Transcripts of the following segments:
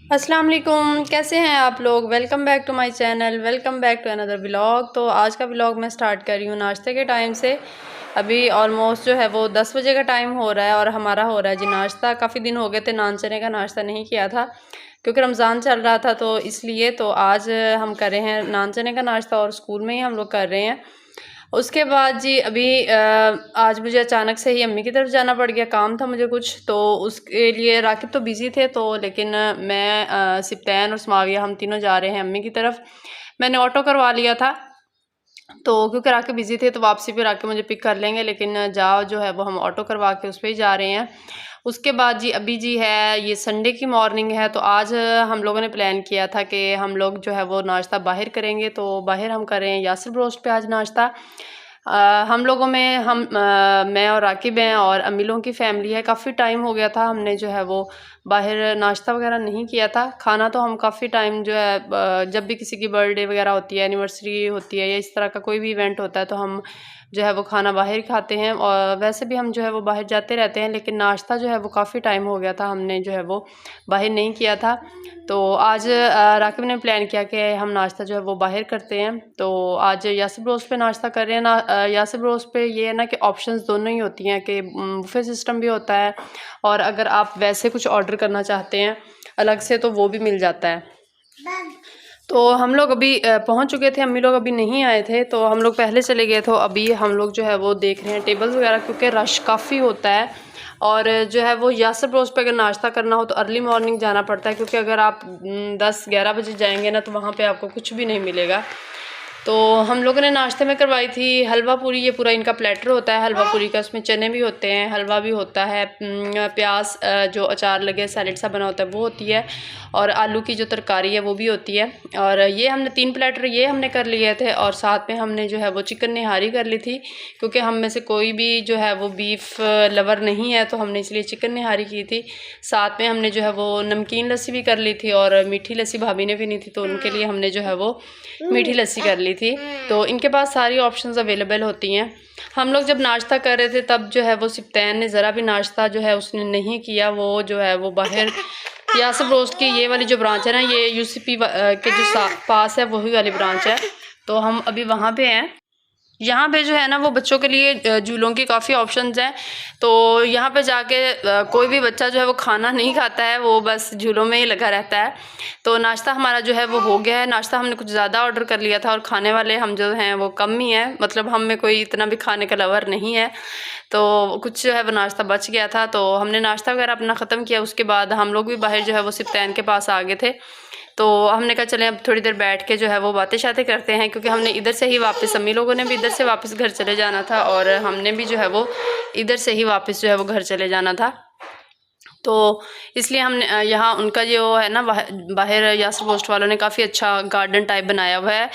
अस्सलाम वालेकुम, कैसे हैं आप लोग। Welcome back to my channel, welcome back to another vlog. तो आज का व्लॉग मैं स्टार्ट कर रही हूँ नाश्ते के टाइम से। अभी ऑलमोस्ट जो है वो 10 बजे का टाइम हो रहा है और हमारा हो रहा है जी नाश्ता। काफ़ी दिन हो गए थे नान चने का नाश्ता नहीं किया था क्योंकि रमज़ान चल रहा था, तो इसलिए तो आज हम कर रहे हैं नान चने का नाश्ता और स्कूल में ही हम लोग कर रहे हैं। उसके बाद जी अभी आज मुझे अचानक से ही अम्मी की तरफ जाना पड़ गया, काम था मुझे कुछ, तो उसके लिए राकिब तो बिज़ी थे, तो लेकिन मैं सिप्तैन और समाविया हम तीनों जा रहे हैं अम्मी की तरफ। मैंने ऑटो करवा लिया था, तो क्योंकि राकिब बिज़ी थे तो वापसी पे राकिब मुझे पिक कर लेंगे, लेकिन जाओ जो है वो हम ऑटो करवा के उस पर ही जा रहे हैं। उसके बाद जी अभी जी है ये संडे की मॉर्निंग है, तो आज हम लोगों ने प्लान किया था कि हम लोग जो है वो नाश्ता बाहर करेंगे, तो बाहर हम कर रहे हैं यासिर ब्रोस्ट पे आज नाश्ता। हम लोगों में मैं और राकिब हैं और अम्मी लोगों की फ़ैमिली है। काफ़ी टाइम हो गया था हमने जो है वो बाहर नाश्ता वगैरह नहीं किया था। खाना तो हम काफ़ी टाइम जो है जब भी किसी की बर्थडे वगैरह होती है, एनिवर्सरी होती है या इस तरह का कोई भी इवेंट होता है तो हम जो है वो खाना बाहर ही खाते हैं। और वैसे भी हम जो है वो बाहर जाते रहते हैं, लेकिन नाश्ता जो है वो काफ़ी टाइम हो गया था हमने जो है वो बाहर नहीं किया था। तो आज राकिब ने प्लान किया कि हम नाश्ता जो है वो बाहर करते हैं। तो आज यासिर ब्रोस्ट पे नाश्ता कर रहे हैं ना। यासिर ब्रोस्ट पे ये है ना कि ऑप्शंस दोनों ही होती हैं कि बुफे सिस्टम भी होता है और अगर आप वैसे कुछ ऑर्डर करना चाहते हैं अलग से तो वो भी मिल जाता है। तो हम लोग अभी पहुंच चुके थे, अम्मी लोग अभी नहीं आए थे, तो हम लोग पहले चले गए। तो अभी हम लोग जो है वो देख रहे हैं टेबल्स वगैरह, क्योंकि रश काफ़ी होता है। और जो है वो यासिर ब्रोस्ट पे अगर नाश्ता करना हो तो अर्ली मॉर्निंग जाना पड़ता है, क्योंकि अगर आप 10-11 बजे जाएंगे ना तो वहाँ पे आपको कुछ भी नहीं मिलेगा। तो हम लोगों ने नाश्ते में करवाई थी हलवा पूरी। ये पूरा इनका प्लेटर होता है हलवा पूरी का, उसमें चने भी होते हैं, हलवा भी होता है, प्याज जो अचार लगे सैलेड सा बना होता है वो होती है, और आलू की जो तरकारी है वो भी होती है। और ये हमने 3 प्लेटर ये हमने कर लिए थे, और साथ में हमने जो है वो चिकन निहारी कर ली थी, क्योंकि हम में से कोई भी जो है वो बीफ लवर नहीं है, तो हमने इसलिए चिकन निहारी की थी। साथ में हमने जो है वो नमकीन लस्सी भी कर ली थी, और मीठी लस्सी भाभी ने पीनी थी तो उनके लिए हमने जो है वो मीठी लस्सी कर ली थी। तो इनके पास सारी ऑप्शंस अवेलेबल होती हैं। हम लोग जब नाश्ता कर रहे थे तब जो है वो सिप्तैन ने ज़रा भी नाश्ता जो है उसने नहीं किया। वो जो है वो बाहर यासिर ब्रोस्ट की ये वाली जो ब्रांच है ना, ये यूसीपी के जो पास है वही वाली ब्रांच है, तो हम अभी वहाँ पे हैं। यहाँ पे जो है ना वो बच्चों के लिए झूलों की काफ़ी ऑप्शंस हैं, तो यहाँ पे जाके कोई भी बच्चा जो है वो खाना नहीं खाता है, वो बस झूलों में ही लगा रहता है। तो नाश्ता हमारा जो है वो हो गया है। नाश्ता हमने कुछ ज़्यादा ऑर्डर कर लिया था और खाने वाले हम जो हैं वो कम ही हैं, मतलब हम में कोई इतना भी खाने का लवर नहीं है, तो कुछ जो है वो नाश्ता बच गया था, तो हमने नाश्ता वगैरह अपना ख़त्म किया। उसके बाद हम लोग भी बाहर जो है वो सिप्तैन के पास आ गए थे, तो हमने कहा चलें अब थोड़ी देर बैठ के जो है वो बातें शातें करते हैं, क्योंकि हमने इधर से ही वापस, अम्मी लोगों ने भी इधर से वापस घर चले जाना था और हमने भी जो है वो इधर से ही वापस जो है वो घर चले जाना था। तो इसलिए हमने यहाँ उनका जो है ना बाहर यासिर ब्रोस्ट वालों ने काफ़ी अच्छा गार्डन टाइप बनाया हुआ है।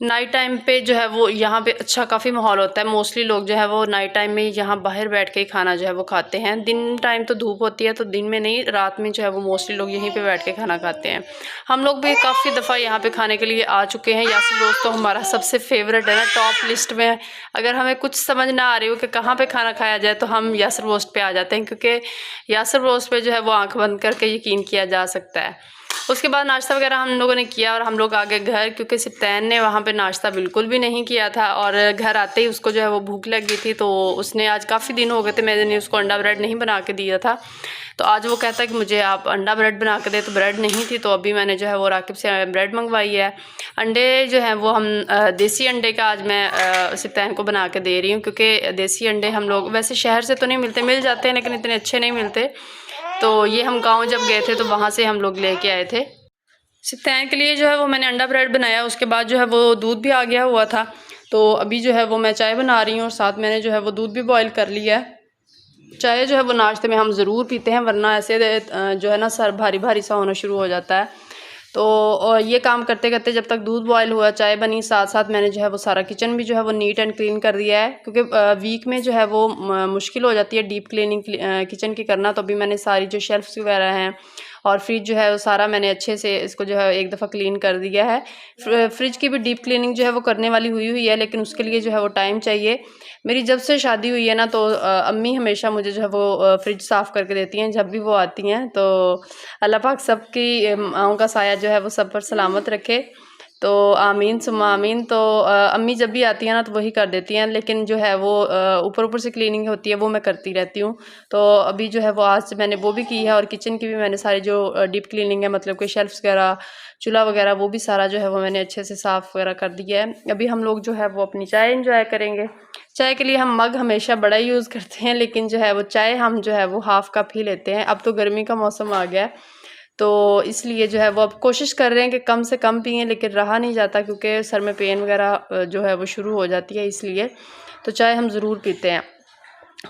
नाइट टाइम पे जो है वो यहाँ पे अच्छा काफ़ी माहौल होता है। मोस्टली लोग जो है वो नाइट टाइम में यहाँ बाहर बैठ के ही खाना जो है वो खाते हैं। दिन टाइम तो धूप होती है तो दिन में नहीं, रात में जो है वो मोस्टली लोग यहीं पे बैठ के खाना खाते हैं। हम लोग भी काफ़ी दफ़ा यहाँ पे खाने के लिए आ चुके हैं। यासिर ब्रोस्ट तो हमारा सबसे फेवरेट है ना, टॉप लिस्ट में। अगर हमें कुछ समझ ना आ रही हो कि कहाँ पर खाना खाया जाए तो हम यासिर ब्रोस्ट पे आ जाते हैं, क्योंकि यासिर ब्रोस्ट पे जो है वो आँख बंद करके यकीन किया जा सकता है। उसके बाद नाश्ता वगैरह हम लोगों ने किया और हम लोग आ गए घर, क्योंकि सिप्तैन ने वहाँ पे नाश्ता बिल्कुल भी नहीं किया था, और घर आते ही उसको जो है वो भूख लग गई थी। तो उसने आज काफ़ी दिन हो गए थे मैंने उसको अंडा ब्रेड नहीं बना के दिया था, तो आज वो कहता है कि मुझे आप अंडा ब्रेड बना के दे, तो ब्रेड नहीं थी, तो अभी मैंने जो है वो राकिब से ब्रेड मंगवाई है। अंडे जो हैं वो हम देसी अंडे का आज मैं सिप्तैन को बना के दे रही हूँ, क्योंकि देसी अंडे हम लोग वैसे शहर से तो नहीं मिलते, मिल जाते हैं लेकिन इतने अच्छे नहीं मिलते। तो ये हम गाँव जब गए थे तो वहाँ से हम लोग लेके आए थे। सिप्तैन के लिए जो है वो मैंने अंडा ब्रेड बनाया। उसके बाद जो है वो दूध भी आ गया हुआ था, तो अभी जो है वो मैं चाय बना रही हूँ और साथ मैंने जो है वो दूध भी बॉईल कर लिया है। चाय जो है वो नाश्ते में हम ज़रूर पीते हैं, वरना ऐसे जो है ना सर भारी भारी सा होना शुरू हो जाता है। तो और ये काम करते करते जब तक दूध बॉयल हुआ चाय बनी, साथ साथ मैंने जो है वो सारा किचन भी जो है वो नीट एंड क्लीन कर दिया है, क्योंकि वीक में जो है वो मुश्किल हो जाती है डीप क्लीनिंग किचन की करना। तो अभी मैंने सारी जो शेल्फ्स वगैरह हैं और फ्रिज जो है वो सारा मैंने अच्छे से इसको जो है एक दफ़ा क्लीन कर दिया है। फ्रिज की भी डीप क्लीनिंग जो है वो करने वाली हुई है, लेकिन उसके लिए जो है वो टाइम चाहिए। मेरी जब से शादी हुई है ना, तो अम्मी हमेशा मुझे जो है वो फ्रिज साफ़ करके देती हैं जब भी वो आती हैं। तो अल्लाह पाक सबकी माँओं का साया जो है वो सब पर सलामत रखे, तो आमीन सुम्मा आमीन। तो अम्मी जब भी आती हैं ना तो वही कर देती हैं, लेकिन जो है वो ऊपर ऊपर से क्लीनिंग होती है वो मैं करती रहती हूँ। तो अभी जो है वो आज मैंने वो भी की है, और किचन की भी मैंने सारी जो डीप क्लीनिंग है, मतलब कि शेल्फ्स वगैरह, चूल्हा वगैरह, वो भी सारा जो है वो मैंने अच्छे से साफ़ वगैरह कर दिया है। अभी हम लोग जो है वो अपनी चाय इंजॉय करेंगे। चाय के लिए हम मग हमेशा बड़ा यूज़ करते हैं, लेकिन जो है वो चाय हम जो है वो हाफ़ कप ही लेते हैं। अब तो गर्मी का मौसम आ गया है, तो इसलिए जो है वो अब कोशिश कर रहे हैं कि कम से कम पिएँ, लेकिन रहा नहीं जाता क्योंकि सर में पेन वगैरह जो है वो शुरू हो जाती है, इसलिए तो चाय हम ज़रूर पीते हैं।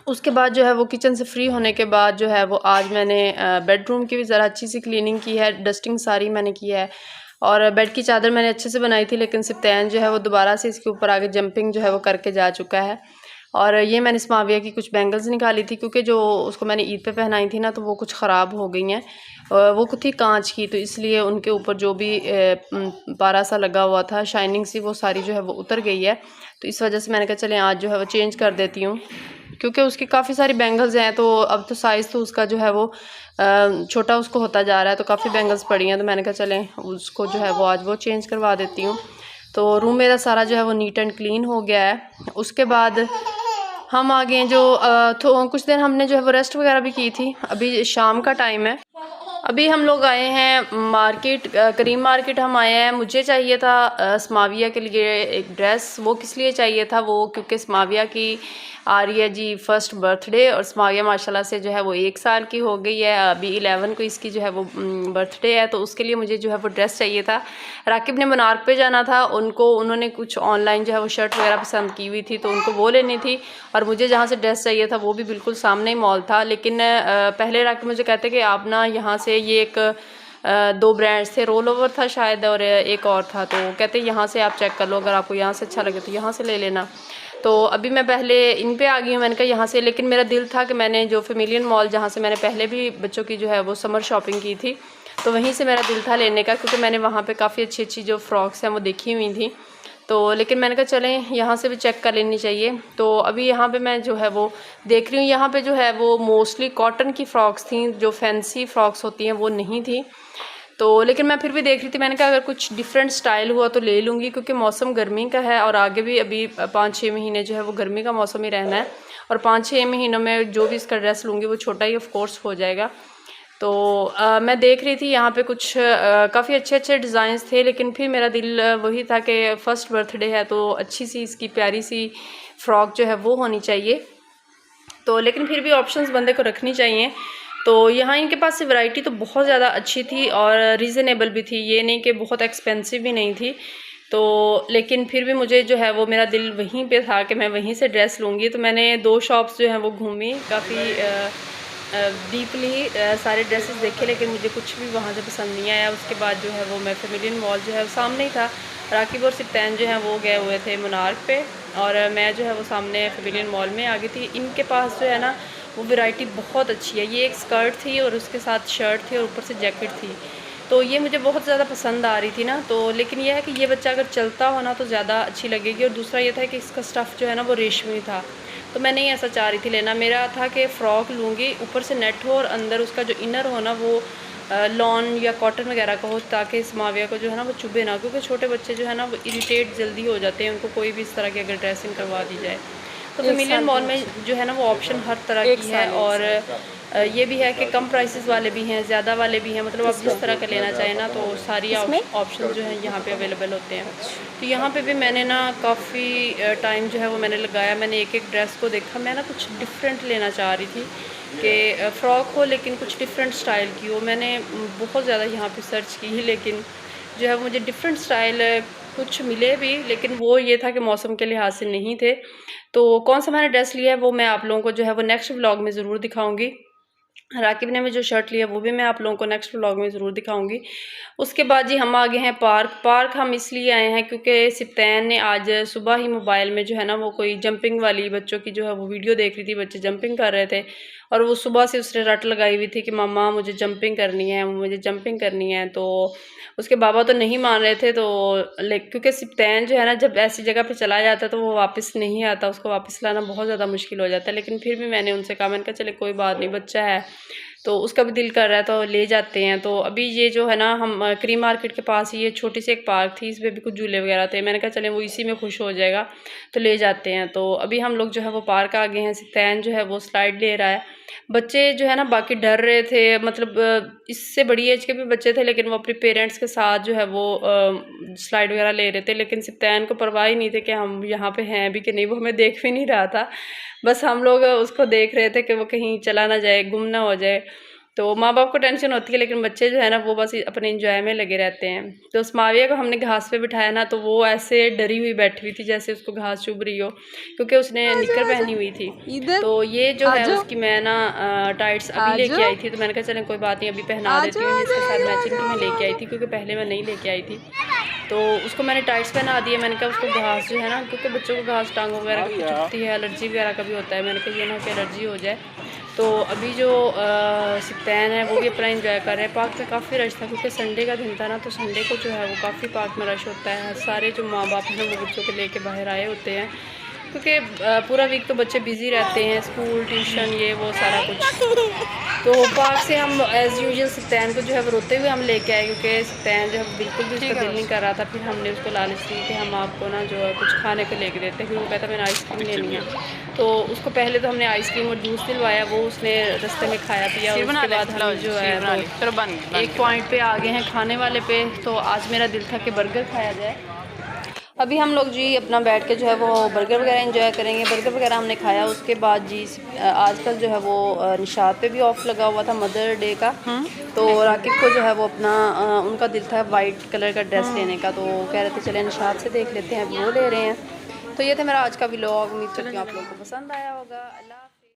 उसके बाद जो है वो किचन से फ्री होने के बाद जो है वो आज मैंने बेडरूम की भी ज़रा अच्छी सी क्लीनिंग की है, डस्टिंग सारी मैंने की है, और बेड की चादर मैंने अच्छे से बनाई थी, लेकिन सिप्तैन जो है वो दोबारा से इसके ऊपर आगे जंपिंग जो है वो करके जा चुका है। और ये मैंने इस्माविया की कुछ बैंगल्स निकाली थी, क्योंकि जो उसको मैंने ईद पे पहनाई थी ना, तो वो कुछ ख़राब हो गई हैं। वो थी कांच की, तो इसलिए उनके ऊपर जो भी पारा सा लगा हुआ था, शाइनिंग सी, वो सारी जो है वो उतर गई है। तो इस वजह से मैंने कहा चलें आज जो है वो चेंज कर देती हूँ, क्योंकि उसकी काफ़ी सारी बैंगल्स हैं। तो अब तो साइज़ तो उसका जो है वो छोटा उसको होता जा रहा है, तो काफ़ी बैंगल्स पड़ी हैं, तो मैंने कहा चलें उसको जो है वो आज वो चेंज करवा देती हूँ। तो रूम मेरा सारा जो है वो नीट एंड क्लीन हो गया है। उसके बाद हम आ गए जो तो कुछ देर हमने जो है वो रेस्ट वगैरह भी की थी। अभी शाम का टाइम है। अभी हम लोग आए हैं मार्केट, करीम मार्केट हम आए हैं। मुझे चाहिए था स्माविया के लिए एक ड्रेस। वो किस लिए चाहिए था, वो क्योंकि स्माविया की आ रही है जी फर्स्ट बर्थडे, और स्माविया माशाल्लाह से जो है वो 1 साल की हो गई है। अभी 11 को इसकी जो है वो बर्थडे है, तो उसके लिए मुझे जो है वो ड्रेस चाहिए था। राकिब ने मनार्क पे जाना था, उन्होंने कुछ ऑनलाइन जो है वो शर्ट वगैरह पसंद की हुई थी, तो उनको वो लेनी थी। और मुझे जहाँ से ड्रेस चाहिए था वो भी बिल्कुल सामने ही मॉल था, लेकिन पहले राकिब मुझे कहते कि आप ना यहाँ से, ये एक 2 ब्रांड्स थे, रोल ओवर था शायद और एक और था, तो कहते यहाँ से आप चेक कर लो, अगर आपको यहाँ से अच्छा लगे तो यहाँ से ले लेना। तो अभी मैं पहले इन पे आ गई हूँ, मैंने कहा यहाँ से, लेकिन मेरा दिल था कि मैंने जो फेमिलियन मॉल, जहाँ से मैंने पहले भी बच्चों की जो है वो समर शॉपिंग की थी, तो वहीं से मेरा दिल था लेने का, क्योंकि मैंने वहाँ पे काफ़ी अच्छी अच्छी जो फ्रॉक्स हैं वो देखी हुई थी। तो लेकिन मैंने कहा चलें यहाँ से भी चेक कर लेनी चाहिए। तो अभी यहाँ पे मैं जो है वो देख रही हूँ, यहाँ पे जो है वो मोस्टली कॉटन की फ़्रॉक्स थी, जो फैंसी फ़्रॉक्स होती हैं वो नहीं थी। तो लेकिन मैं फिर भी देख रही थी, मैंने कहा अगर कुछ डिफरेंट स्टाइल हुआ तो ले लूँगी, क्योंकि मौसम गर्मी का है और आगे भी अभी 5-6 महीने जो है वो गर्मी का मौसम ही रहना है, और 5-6 महीनों में जो भी इसका ड्रेस लूँगी वो छोटा ही ऑफ कोर्स हो जाएगा। तो मैं देख रही थी यहाँ पे कुछ काफ़ी अच्छे अच्छे डिज़ाइंस थे, लेकिन फिर मेरा दिल वही था कि फ़र्स्ट बर्थडे है तो अच्छी सी इसकी प्यारी सी फ़्रॉक जो है वो होनी चाहिए। तो लेकिन फिर भी ऑप्शंस बंदे को रखनी चाहिए। तो यहाँ इनके पास से वैरायटी तो बहुत ज़्यादा अच्छी थी और रीज़नेबल भी थी, ये नहीं कि बहुत एक्सपेंसिव भी नहीं थी। तो लेकिन फिर भी मुझे जो है वो मेरा दिल वहीं पे था कि मैं वहीं से ड्रेस लूँगी। तो मैंने 2 शॉप्स जो हैं वो घूमी, काफ़ी डीपली सारे ड्रेसेस देखे, लेकिन मुझे कुछ भी वहाँ से पसंद नहीं आया। उसके बाद जो है वो मैं फेमिलियन मॉल जो है वो सामने ही था, राकिब और सिप्तैन जो हैं वो गए हुए थे मनार्क पे, और मैं जो है वो सामने फेमिलियन मॉल में आ गई थी। इनके पास जो है ना वो वैरायटी बहुत अच्छी है। ये एक स्कर्ट थी और उसके साथ शर्ट थी और ऊपर से जैकेट थी, तो ये मुझे बहुत ज़्यादा पसंद आ रही थी ना। तो लेकिन यह है कि ये बच्चा अगर चलता हो ना तो ज़्यादा अच्छी लगेगी, और दूसरा ये था कि इसका स्टफ़ जो है ना वो रेशमी था, तो मैं नहीं ऐसा चाह रही थी लेना। मेरा था कि फ़्रॉक लूँगी, ऊपर से नेट हो और अंदर उसका जो इनर हो ना वो लॉन या कॉटन वगैरह का हो, ताकि इस माविया को जो है ना वो चुभे ना, क्योंकि छोटे बच्चे जो है ना वो इरिटेट जल्दी हो जाते हैं, उनको कोई भी इस तरह की अगर ड्रेसिंग करवा दी जाए। तो फेमिलियन मॉल में जो है ना वो ऑप्शन हर तरह की है, और ये भी है कि कम प्राइसेस वाले भी हैं, ज़्यादा वाले भी हैं, मतलब आप जिस तरह का लेना चाहें ना, तो सारी ऑप्शन जो है यहाँ पे अवेलेबल होते हैं। तो यहाँ पे भी मैंने ना काफ़ी टाइम जो है वो मैंने लगाया, मैंने एक एक ड्रेस को देखा। मैं ना कुछ डिफरेंट लेना चाह रही थी कि फ़्रॉक हो लेकिन कुछ डिफरेंट स्टाइल की हो। मैंने बहुत ज़्यादा यहाँ पे सर्च की, लेकिन जो है मुझे डिफरेंट स्टाइल कुछ मिले भी, लेकिन वो ये था कि मौसम के लिहाज से नहीं थे। तो कौन सा मैंने ड्रेस लिया है वो मैं आप लोगों को जो है वो नेक्स्ट व्लॉग में ज़रूर दिखाऊंगी। राकिब ने मैं जो शर्ट लिया वो भी मैं आप लोगों को नेक्स्ट व्लॉग में ज़रूर दिखाऊंगी। उसके बाद जी हम आ गए हैं पार्क हम इसलिए आए हैं क्योंकि सिप्तैन ने आज सुबह ही मोबाइल में जो है ना वो कोई जंपिंग वाली बच्चों की जो है वो वीडियो देख रही थी, बच्चे जंपिंग कर रहे थे, और वो सुबह से उसने रट लगाई हुई थी कि मामा मुझे जंपिंग करनी है, मुझे जंपिंग करनी है। तो उसके बाबा तो नहीं मान रहे थे, तो क्योंकि सिप्तैन जो है ना जब ऐसी जगह पे चला जाता है तो वो वापस नहीं आता, उसको वापस लाना बहुत ज़्यादा मुश्किल हो जाता है। लेकिन फिर भी मैंने उनसे कहा, मैंने कहा चले कोई बात नहीं, बच्चा है तो उसका भी दिल कर रहा है तो ले जाते हैं। तो अभी ये जो है ना हम क्रीम मार्केट के पास ही ये छोटी सी एक पार्क थी, इसमें भी कुछ झूले वगैरह थे। मैंने कहा चले वो इसी में खुश हो जाएगा तो ले जाते हैं। तो अभी हम लोग जो है वो पार्क आ गए हैं। सिप्तैन जो है वो स्लाइड ले रहा है। बच्चे जो है ना बाकी डर रहे थे, मतलब इससे बड़ी एज के भी बच्चे थे, लेकिन वो अपने पेरेंट्स के साथ जो है वो स्लाइड वगैरह ले रहे थे। लेकिन सिप्तैन को परवाह ही नहीं थे कि हम यहाँ पे हैं भी कि नहीं, वो हमें देख भी नहीं रहा था। बस हम लोग उसको देख रहे थे कि वो कहीं चला ना जाए, गुम ना हो जाए। तो माँ बाप को टेंशन होती है, लेकिन बच्चे जो है ना वो बस अपने इंजॉय में लगे रहते हैं। तो उस्माविया को हमने घास पे बिठाया ना, तो वो ऐसे डरी हुई बैठी हुई थी जैसे उसको घास चुभ रही हो, क्योंकि उसने निकर पहनी हुई थी। तो ये जो है उसकी मैं ना टाइट्स अभी लेके आई थी, तो मैंने कहा चलें कोई बात नहीं अभी पहना देती हूँ, इसके साथ मैचिंग की मैं लेके आई थी, क्योंकि पहले मैं नहीं लेके आई थी। तो उसको मैंने टाइट्स पहना दिया। मैंने कहा उसको घास जो है ना, क्योंकि बच्चों को घास टांगों वगैरह की चुभती है, एलर्जी वगैरह का भी होता है, मैंने कहा ये ना कि एलर्जी हो जाए। तो अभी जो सिप्तैन है वो भी अपना एंजॉय कर रहे हैं। पार्क में काफ़ी रश था क्योंकि संडे का दिन था ना, तो संडे को जो है वो काफ़ी पार्क में रश होता है। सारे जो माँ बाप हैं वो बच्चों को लेके बाहर आए होते हैं, क्योंकि पूरा वीक तो बच्चे बिज़ी रहते हैं, स्कूल ट्यूशन ये वो सारा कुछ। तो पार्क से हम एज़ यूजुअल सिप्तैन को जो है वो रोते हुए हम लेके आए, क्योंकि सिप्तैन जो है बिल्कुल भी उसका दिल नहीं कर रहा था। फिर हमने उसको लालच दी कि हम आपको ना जो है कुछ खाने को लेके देते हैं। फिर वो कहता मैंने आइसक्रीम लेनी है, तो उसको पहले तो हमने आइसक्रीम और जूस दिलवाया, वो उसने रास्ते में खाया पिया। उसके बाद हम जो है तो एक पॉइंट पे आ गए हैं खाने वाले पे। तो आज मेरा दिल था कि बर्गर खाया जाए। अभी हम लोग जी अपना बैठ के जो है वो बर्गर वगैरह एंजॉय करेंगे। बर्गर वगैरह हमने खाया, उसके बाद जी आजकल जो है वो निशात पे भी ऑफ लगा हुआ था मदर डे का। तो राकिब को जो है वो अपना उनका दिल था वाइट कलर का ड्रेस लेने का, तो कह रहे थे चले निशात से देख लेते हैं, वो ले रहे हैं। तो ये था मेरा आज का व्लॉग। उम्मीद करती हूँ आप लोगों को पसंद आया होगा। अल्लाह।